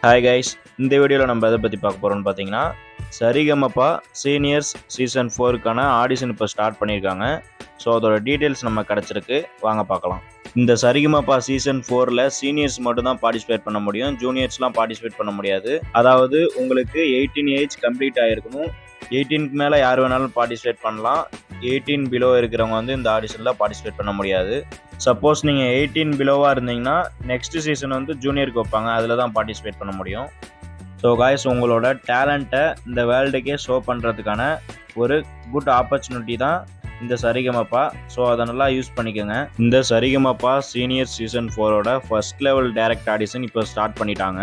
Hi guys, இந்த வீடியோவில் நம்ம எதை பற்றி பார்க்க போகிறோம்னு பார்த்தீங்கன்னா, சரிகமபா சீனியர்ஸ் சீசன் 4க்கான ஆடிஷன் இப்போ ஸ்டார்ட் பண்ணியிருக்காங்க. ஸோ அதோட டீட்டெயில்ஸ் நம்ம கிடச்சிருக்கு, வாங்க பார்க்கலாம். இந்த சரிகமபா சீசன் 4ல் சீனியர்ஸ் மட்டும் தான் பார்ட்டிசிபேட் பண்ண முடியும், ஜூனியர்ஸ்லாம் பார்ட்டிசிபேட் பண்ண முடியாது. அதாவது உங்களுக்கு 18 ஏஜ் கம்ப்ளீட் ஆகிருக்கணும். 18க்கு மேலே யார் வேணாலும் பார்ட்டிசிபேட் பண்ணலாம். 18 பிலோ இருக்கிறவங்க வந்து இந்த ஆடிஷனில் பார்ட்டிசிபேட் பண்ண முடியாது. சப்போஸ் நீங்கள் 18 பிலோவாக இருந்தீங்கன்னா நெக்ஸ்ட் சீசன் வந்து ஜூனியருக்கு வைப்பாங்க, அதில் தான் பார்ட்டிசிபேட் பண்ண முடியும். ஸோ காய்ஸ், உங்களோட டேலண்ட்டை இந்த வேர்ல்டுக்கே ஷோ பண்ணுறதுக்கான ஒரு குட் ஆப்பர்ச்சுனிட்டி தான் இந்த சரிகமபா. ஸோ அதை நல்லா யூஸ் பண்ணிக்கோங்க. இந்த சரிகமபா சீனியர் சீசன் 4ஓட ஃபர்ஸ்ட் லெவல் டைரக்ட் ஆடிஷன் இப்போ ஸ்டார்ட் பண்ணிட்டாங்க.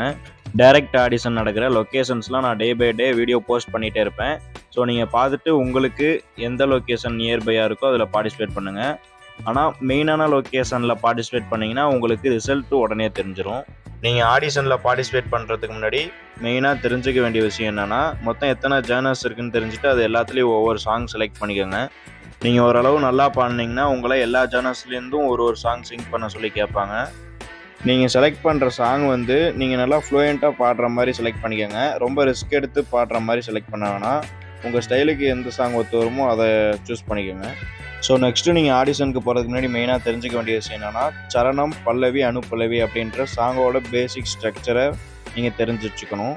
டைரக்ட் ஆடிஷன் நடக்கிற லொக்கேஷன்ஸ்லாம் நான் day by day video post பண்ணிகிட்டே இருப்பேன். ஸோ நீங்கள் பார்த்துட்டு உங்களுக்கு எந்த லொக்கேஷன் நியர்பையாக இருக்கோ அதில் பார்ட்டிசிபேட் பண்ணுங்கள். ஆனால் மெயினான லொக்கேஷனில் பார்ட்டிசிபேட் பண்ணிங்கன்னா உங்களுக்கு ரிசல்ட்டு உடனே தெரிஞ்சிடும். நீங்கள் ஆடிஷனில் பார்ட்டிசிபேட் பண்ணுறதுக்கு முன்னாடி மெயினாக தெரிஞ்சுக்க வேண்டிய விஷயம் என்னென்னா, மொத்தம் எத்தனை ஜேர்னர்ஸ் இருக்குதுன்னு தெரிஞ்சுட்டு அது எல்லாத்துலேயும் ஒவ்வொரு சாங் செலக்ட் பண்ணிக்கோங்க. நீங்கள் ஓரளவு நல்லா பாடினீங்கன்னா உங்களை எல்லா ஜேர்னர்ஸ்லேருந்தும் ஒரு சாங் சிங் பண்ண சொல்லி கேட்பாங்க. நீங்கள் செலக்ட் பண்ணுற சாங் வந்து நீங்கள் நல்லா ஃப்ளூயண்ட்டாக பாடுற மாதிரி செலக்ட் பண்ணிக்கோங்க. ரொம்ப ரிஸ்க் எடுத்து பாடுற மாதிரி செலக்ட் பண்ண வேணாம். உங்கள் ஸ்டைலுக்கு எந்த சாங் ஒத்து வருமோ அதை சூஸ் பண்ணிக்கோங்க. ஸோ நெக்ஸ்ட்டு நீங்கள் ஆடிஷனுக்கு போகிறதுக்கு முன்னாடி மெயினாக தெரிஞ்சுக்க வேண்டிய விஷயம் என்னென்னா, சரணம், பல்லவி, அனுப்பல்லவி அப்படின்ற சாங்கோட பேசிக் ஸ்ட்ரக்சரை நீங்கள் தெரிஞ்சு வச்சுக்கணும்.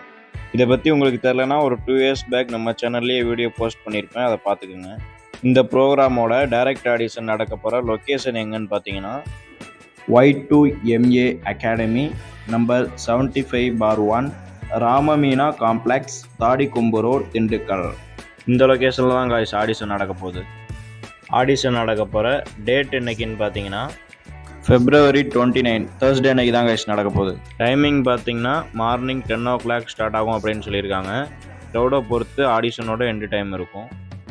இதை பற்றி உங்களுக்கு தெரிலனா ஒரு 2 years பேக் நம்ம சேனல்லேயே வீடியோ போஸ்ட் பண்ணியிருப்பேன், அதை பார்த்துக்குங்க. இந்த ப்ரோக்ராமோட டைரக்ட் ஆடிஷன் நடக்க போகிற லொக்கேஷன் எங்கன்னு பார்த்தீங்கன்னா, Y2MA academy number 75/1 Ramameena complex, Thadikombu road, Dindigul. இந்த லொக்கேஷனில் தான் காய்ஸ் ஆடிஷன் நடக்க போகுது. ஆடிஷன் நடக்க போகிற டேட் என்னைக்குன்னு பார்த்தீங்கன்னா February 29 Thursday அன்னைக்கு தான் காய்ஸ் நடக்க போகுது. டைமிங் பார்த்தீங்கன்னா மார்னிங் 10 o'clock ஸ்டார்ட் ஆகும் அப்படின்னு சொல்லியிருக்காங்க. க்ரௌடை பொறுத்து ஆடிஷனோட எண்டு டைம் இருக்கும்.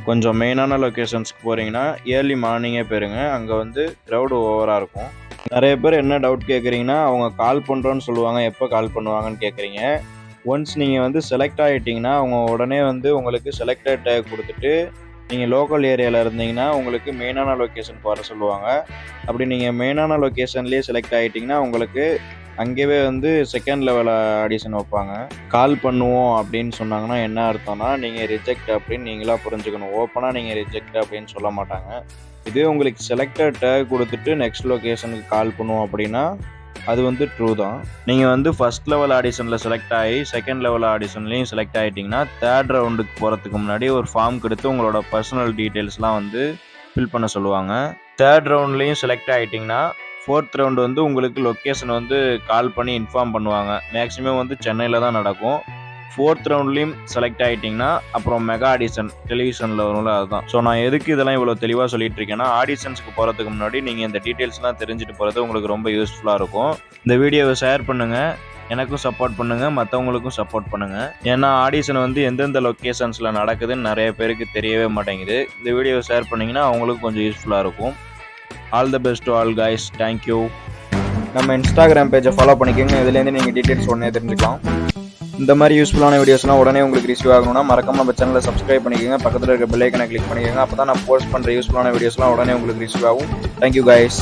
கொஞ்சம் மெயினான லொக்கேஷன்ஸ்க்கு போகிறீங்கன்னா ஏர்லி மார்னிங்கே போயிருங்க, அங்கே வந்து க்ரௌடு ஓவராக இருக்கும். நிறைய பேர் என்ன டவுட் கேட்குறீங்கன்னா, அவங்க கால் பண்ணுறோன்னு சொல்லுவாங்க, எப்போ கால் பண்ணுவாங்கன்னு கேட்குறீங்க. ஒன்ஸ் நீங்கள் வந்து செலக்ட் ஆகிட்டிங்கன்னா அவங்க உடனே வந்து உங்களுக்கு செலக்டட் டேக் கொடுத்துட்டு, நீங்கள் லோக்கல் ஏரியாவில் இருந்தீங்கன்னா உங்களுக்கு மெயினான லொக்கேஷனுக்கு வர சொல்லுவாங்க. அப்படி நீங்கள் மெயினான லொக்கேஷன்லேயே செலக்ட் ஆகிட்டிங்கன்னா உங்களுக்கு அங்கேயே வந்து செகண்ட் லெவல் ஆடிஷன் வைப்பாங்க. கால் பண்ணுவோம் அப்படின்னு சொன்னாங்கன்னா என்ன அர்த்தம்னா, நீங்கள் ரிஜெக்ட் அப்படின்னு நீங்களாக புரிஞ்சுக்கணும். ஓப்பனாக நீங்கள் ரிஜெக்ட் அப்படின்னு சொல்ல மாட்டாங்க. இதே உங்களுக்கு செலக்டட் டேக் கொடுத்துட்டு நெக்ஸ்ட் லொக்கேஷனுக்கு கால் பண்ணுவோம் அப்படின்னா அது வந்து ட்ரூ தான். நீங்கள் வந்து ஃபஸ்ட் லெவல் ஆடிஷனில் செலக்ட் ஆகி செகண்ட் லெவல் ஆடிஷன்லேயும் செலக்ட் ஆகிட்டிங்கன்னா தேர்ட் ரவுண்டுக்கு போகிறதுக்கு முன்னாடி ஒரு ஃபார்ம் கொடுத்து உங்களோட பர்சனல் டீட்டெயில்ஸ்லாம் வந்து ஃபில் பண்ண சொல்லுவாங்க. தேர்ட் ரவுண்ட்லேயும் செலக்ட் ஆகிட்டிங்கன்னா ஃபோர்த் ரவுண்டு வந்து உங்களுக்கு லொக்கேஷன் வந்து கால் பண்ணி இன்ஃபார்ம் பண்ணுவாங்க. மேக்ஸிமம் வந்து சென்னையில் தான் நடக்கும். ஃபோர்த் ரவுண்ட்லேயும் செலக்ட் ஆகிட்டிங்கன்னா அப்புறம் மெகா ஆடிஷன் டெலிவிஷனில் வரும்ல, அதுதான். ஸோ நான் எதுக்கு இதெல்லாம் இவ்வளோ தெளிவாக சொல்லிட்டு இருக்கேன்னா, ஆடிஷன்ஸ்க்கு போகிறதுக்கு முன்னாடி நீங்கள் இந்த டீட்டெயில்ஸ்லாம் தெரிஞ்சுட்டு போகிறது உங்களுக்கு ரொம்ப யூஸ்ஃபுல்லாக இருக்கும். இந்த வீடியோவை ஷேர் பண்ணுங்கள், எனக்கும் சப்போர்ட் பண்ணுங்கள், மற்றவங்களுக்கும் சப்போர்ட் பண்ணுங்கள். ஏன்னா ஆடிஷன் வந்து எந்தெந்த லொக்கேஷன்ஸில் நடக்குதுன்னு நிறைய பேருக்கு தெரியவே மாட்டேங்குது. இந்த வீடியோவை ஷேர் பண்ணிங்கன்னா அவங்களுக்கும் கொஞ்சம் யூஸ்ஃபுல்லாக இருக்கும். All the best to all guys, thank you. நம்ம இன்ஸ்டாகிராம் பேஜை ஃபாலோ பண்ணிக்கோங்க, இதுலேருந்து நீங்கள் டீட்டெயில்ஸ் உடனே தெரிஞ்சுக்கலாம். இந்த மாதிரி யூஸ்ஃபுல்லான வீடியோஸ்லாம் உடனே உங்களுக்கு ரிசீவ் ஆகணும்னா மறக்காம நம்ம சேனலை சப்ஸ்கிரைப் பண்ணிக்கோங்க, பக்கத்தில் இருக்க பெல் ஐக்கனை கிளிக் பண்ணிக்கோங்க. அப்போ தான் நான் போஸ்ட் பண்ணுற யூஸ்ஃபுல்லான வீடியோஸ்லாம் உடனே உங்களுக்கு ரிசீவ் ஆகும். Thank you guys.